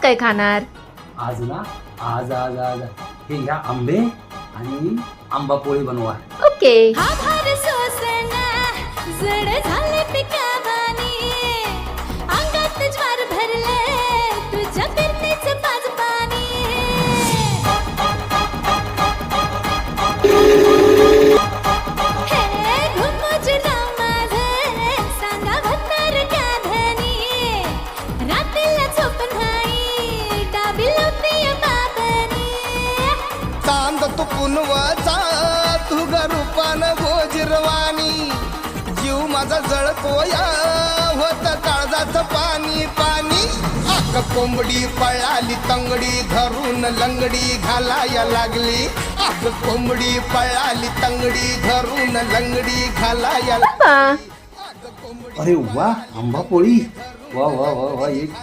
काय खाणार? आज ना आज आज आज हे घ्या आंबे आणि आंबा पोळी बनवा. ओके. जड झाले पिकावानी अंगात ज्वार भरले तुझ्या फिरतीचं पाच पाणी हे घुमूजला माझे सांगा भत्तर क्या धनी रात्रीला झोप नाही डाबी लावते बाबनी चांद तू पुनवाचा तू गरुपान गोजिरवाणी जीव माझा जळतोया होत काळजाचं पाणी पाणी आक कोंबडी पळाली तंगडी धरून लंगडी घालाया लागली आक कोंबडी पळाली तंगडी धरून लंगडी घालाया पप्पा अरे वा आंबा पोळी वा वा वा वा एक